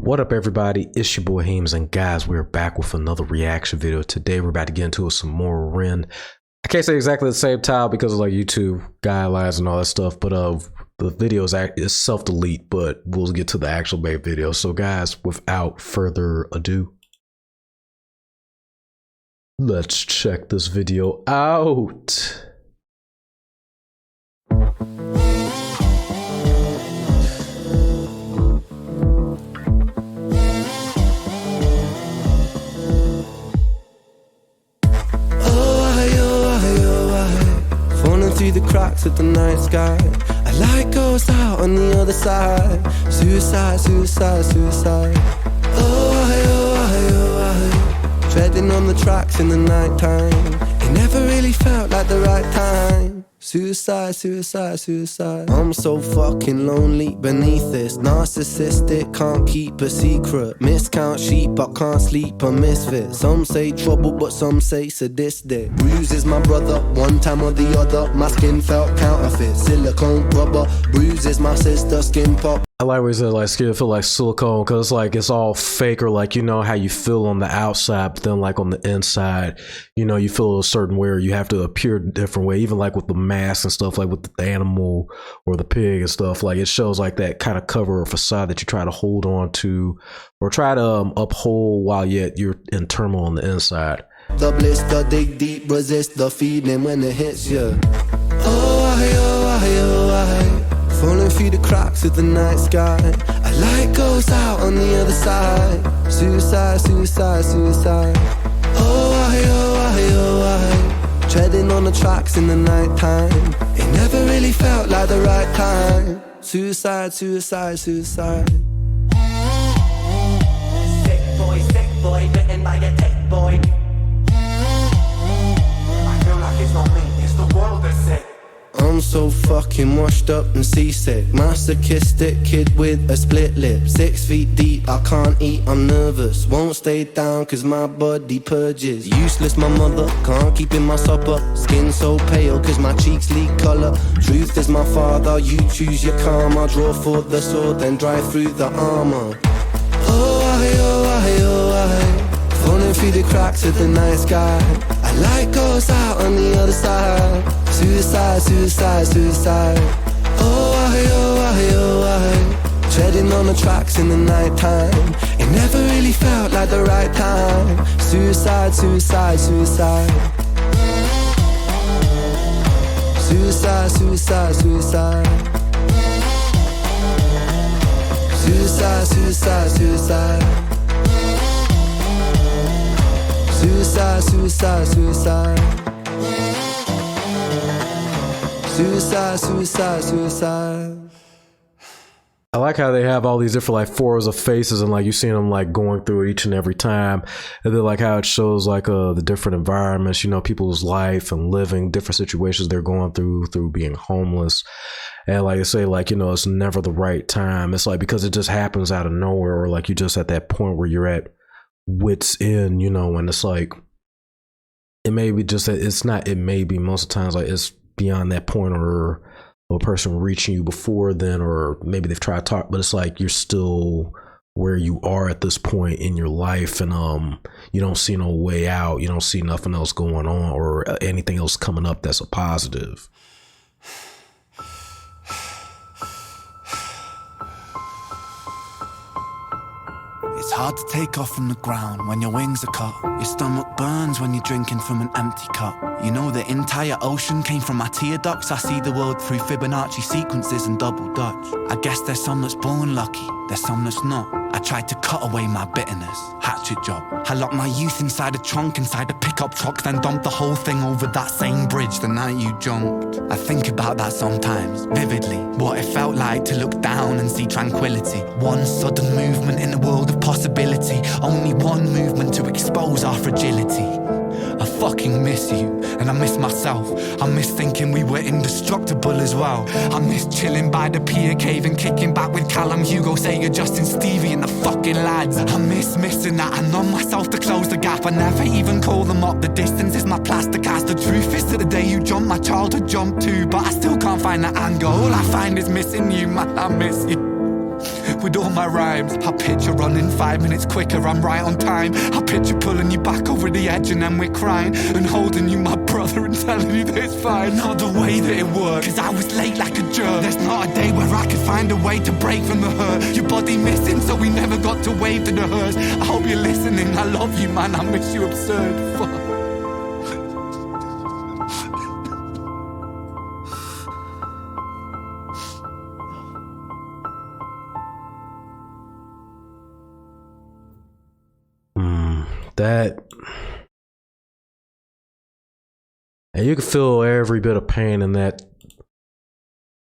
What up, everybody? It's your boy Heems, and guys, we're back with another reaction video. Today we're about to get into some more Ren. I can't say exactly the same title because of like YouTube guidelines and all that stuff, but the video is self-delete, but we'll get to the actual main video. So guys, without further ado, let's check this video out. Through the cracks of the night sky, a light goes out on the other side. Suicide, suicide, suicide. Oh, treading on the tracks in the night time. It never really felt like the right time. Suicide, suicide, suicide. I'm so fucking lonely beneath this. Narcissistic, can't keep a secret. Miscount sheep, I can't sleep, a misfit. Some say trouble, but some say sadistic. Bruises my brother, one time or the other. My skin felt counterfeit, silicone rubber. Bruises my sister, skin pop. I like what he said, like skin feel like silicone, because like it's all fake, or like, you know how you feel on the outside, but then like on the inside, you know, you feel a certain way, or you have to appear a different way. Even like with the mask and stuff, like with the animal or the pig and stuff, like it shows like that kind of cover or facade that you try to hold on to or try to uphold while yet you're in turmoil on the inside. The blister, dig deep, resist the feeling when it hits you. Falling through the cracks of the night sky, a light goes out on the other side. Suicide, suicide, suicide. Treading on the tracks in the night time. It never really felt like the right time. Suicide, suicide, suicide. Sick boy, bitten by a tech boy. I feel like it's not me, it's the world that's sick. I'm so fucking washed up and seasick. Masochistic kid with a split lip. 6 feet deep, I can't eat, I'm nervous. Won't stay down cause my body purges. Useless my mother, can't keep in my supper. Skin so pale cause my cheeks leak colour. Truth is my father, you choose your karma. Draw for the sword, then drive through the armour. Falling through the cracks of the night sky, a light goes out on the other side. Suicide, suicide, suicide. Treading on the tracks in the night time. It never really felt like the right time. Suicide, suicide, suicide. Suicide, suicide, suicide. Suicide, suicide, suicide. Suicide, suicide, suicide. Suicide, suicide, suicide. I like how they have all these different like photos of faces, and like you see them like going through it each and every time, and then like how it shows like the different environments, you know, people's life and living, different situations they're going through being homeless. And like I say, like, you know, it's never the right time. It's like because it just happens out of nowhere, or like you just at that point where you're at wit's end, you know, and it's like it may be just that it's not, it may be most of the times like it's beyond that point, or a person reaching you before then, or maybe they've tried to talk, but it's like you're still where you are at this point in your life, and you don't see no way out, you don't see nothing else going on or anything else coming up that's a positive. It's hard to take off from the ground when your wings are cut. Your stomach burns when you're drinking from an empty cup. You know the entire ocean came from my tear ducts. I see the world through Fibonacci sequences and double Dutch. I guess there's some that's born lucky, there's some that's not. I tried to cut away my bitterness, hatchet job. I locked my youth inside a trunk, inside a pickup truck, then dumped the whole thing over that same bridge the night you jumped. I think about that sometimes, vividly. What it felt like to look down and see tranquility. One sudden movement in a world of possibility. Only one movement to expose our fragility. I fucking miss you, and I miss myself. I miss thinking we were indestructible as well. I miss chilling by the pier cave and kicking back with Callum, Hugo, Sega, Justin, Stevie and the fucking lads. I miss missing that. I numb myself to close the gap. I never even call them up. The distance is my plaster cast. The truth is to the day you jumped, my childhood jumped too. But I still can't find that anger. All I find is missing you, man, I miss you. with all my rhymes. I picture running 5 minutes quicker, I'm right on time. I picture pulling you back over the edge and then we're crying, and holding you, my brother, and telling you that it's fine. Not the way that it worked, cause I was late like a jerk. There's not a day where I could find a way to break from the hurt. Your body missing, so we never got to wave to the hearse. I hope you're listening, I love you, man, I miss you absurd. Fuck. That, and you can feel every bit of pain in that.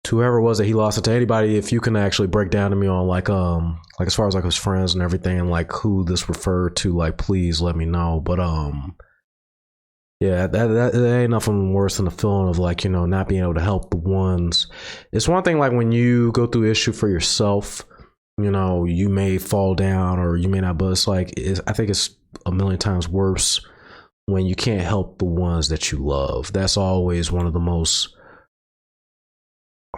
To whoever it was that he lost it to, anybody, if you can actually break down to me on like as far as like his friends and everything, and like who this referred to, like please let me know. But yeah, that ain't nothing worse than the feeling of like, you know, not being able to help the ones. It's one thing like when you go through issue for yourself, you know, you may fall down or you may not, but it's like I think it's a million times worse when you can't help the ones that you love. That's always one of the most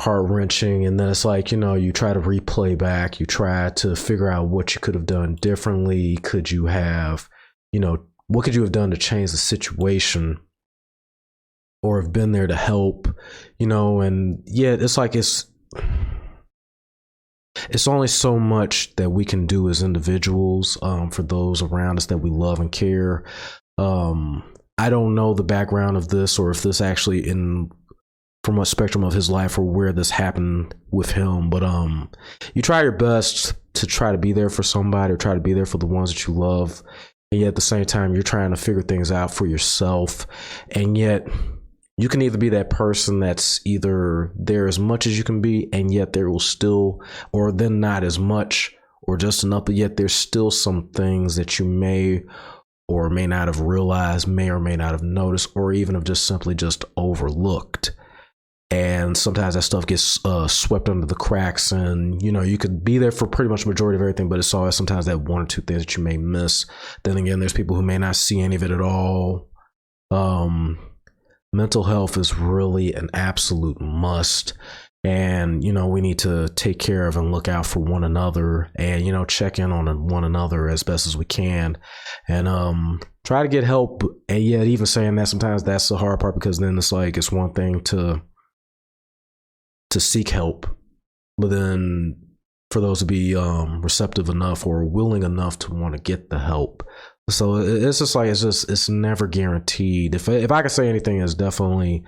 heart-wrenching. And then it's like, you know, you try to replay back, you try to figure out what you could have done differently. Could you have, you know, what could you have done to change the situation or have been there to help, you know? And yeah, it's like it's only so much that we can do as individuals for those around us that we love and care. I don't know the background of this, or if this actually from a spectrum of his life, or where this happened with him, but you try your best to try to be there for somebody, or try to be there for the ones that you love, and yet at the same time you're trying to figure things out for yourself. And yet you can either be that person that's either there as much as you can be, and yet there will still, or then not as much or just enough, but yet there's still some things that you may or may not have realized, may or may not have noticed, or even have just simply just overlooked. And sometimes that stuff gets swept under the cracks, and you know, you could be there for pretty much the majority of everything, but it's always sometimes that one or two things that you may miss. Then again, there's people who may not see any of it at all. Mental health is really an absolute must, and you know, we need to take care of and look out for one another, and you know, check in on one another as best as we can, and try to get help. And yet even saying that, sometimes that's the hard part, because then it's like, it's one thing to seek help, but then for those to be receptive enough or willing enough to want to get the help. So it's just like, it's never guaranteed. If I could say anything, is definitely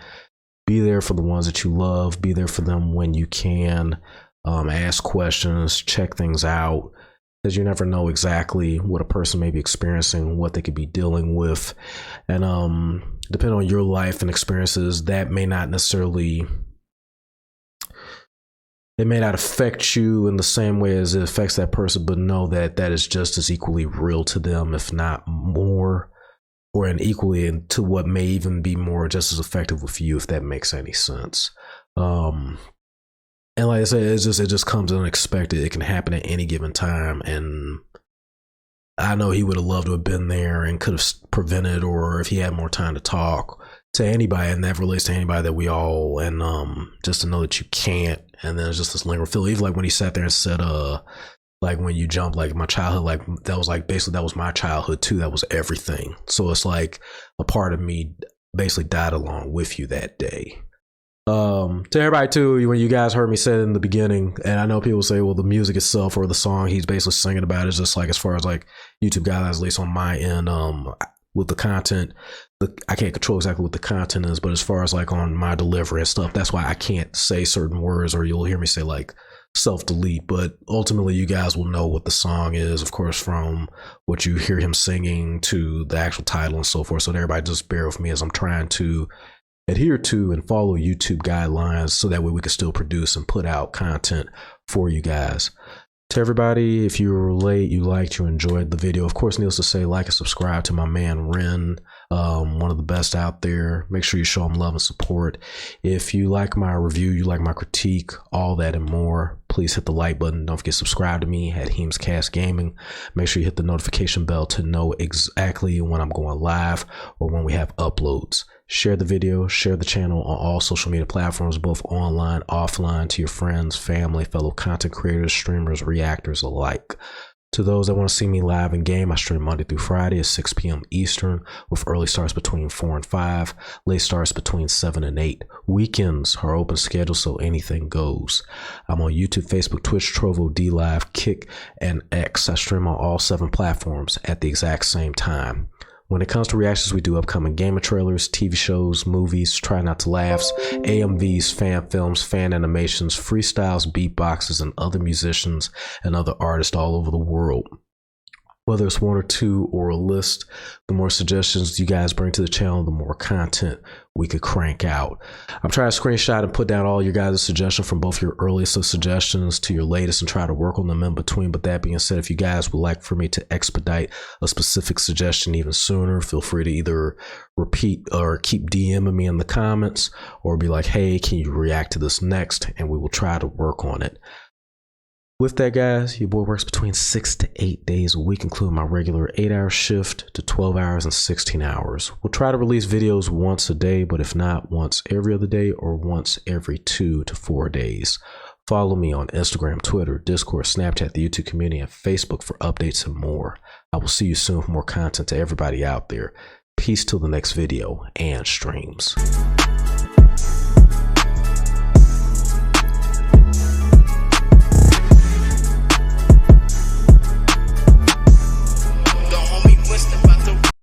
be there for the ones that you love, be there for them when you can, ask questions, check things out, because you never know exactly what a person may be experiencing, what they could be dealing with. And depending on your life and experiences, that may not necessarily, it may not affect you in the same way as it affects that person, but know that that is just as equally real to them, if not more, or and equally to what may even be more just as effective with you, if that makes any sense. And like I said, it just comes unexpected. It can happen at any given time, and I know he would have loved to have been there and could have prevented, or if he had more time to talk to anybody, and that relates to anybody that we all, and just to know that you can't. And then it's just this lingering feel, even like when he sat there and said like when you jump, like my childhood, like that was like, basically that was my childhood too, that was everything. So it's like a part of me basically died along with you that day. To everybody too, when you guys heard me say it in the beginning, and I know people say, well, the music itself or the song he's basically singing about is just like, as far as like YouTube guidelines, at least on my end, with the content, I can't control exactly what the content is, but as far as like on my delivery and stuff, that's why I can't say certain words, or you'll hear me say like self-delete. But ultimately you guys will know what the song is, of course, from what you hear him singing to the actual title and so forth. So everybody just bear with me as I'm trying to adhere to and follow YouTube guidelines, so that way we can still produce and put out content for you guys. To everybody, if you were late, you liked, you enjoyed the video, of course, needless to say, like and subscribe to my man Ren, one of the best out there. Make sure you show them love and support. If you like my review, you like my critique, all that and more, please hit the like button. Don't forget to subscribe to me at Heem's Cast Gaming. Make sure you hit the notification bell to know exactly when I'm going live or when we have uploads. Share the video, share the channel on all social media platforms, both online, offline, to your friends, family, fellow content creators, streamers, reactors alike. To those that want to see me live in game, I stream Monday through Friday at 6 p.m. Eastern, with early starts between 4 and 5, late starts between 7 and 8. Weekends are open schedule, so anything goes. I'm on YouTube, Facebook, Twitch, Trovo, DLive, Kick, and X. I stream on all 7 platforms at the exact same time. When it comes to reactions, we do upcoming gamer trailers, TV shows, movies, try not to laughs, AMVs, fan films, fan animations, freestyles, beatboxes, and other musicians and other artists all over the world. Whether it's 1 or 2 or a list, the more suggestions you guys bring to the channel, the more content we could crank out. I'm trying to screenshot and put down all your guys' suggestions from both your earliest of suggestions to your latest and try to work on them in between. But that being said, if you guys would like for me to expedite a specific suggestion even sooner, feel free to either repeat or keep DMing me in the comments or be like, hey, can you react to this next? And we will try to work on it. With that, guys, your boy works between 6 to 8 days a week, including my regular 8-hour shift to 12 hours and 16 hours. We'll try to release videos once a day, but if not, once every other day or once every 2 to 4 days. Follow me on Instagram, Twitter, Discord, Snapchat, the YouTube community, and Facebook for updates and more. I will see you soon for more content to everybody out there. Peace till the next video and streams.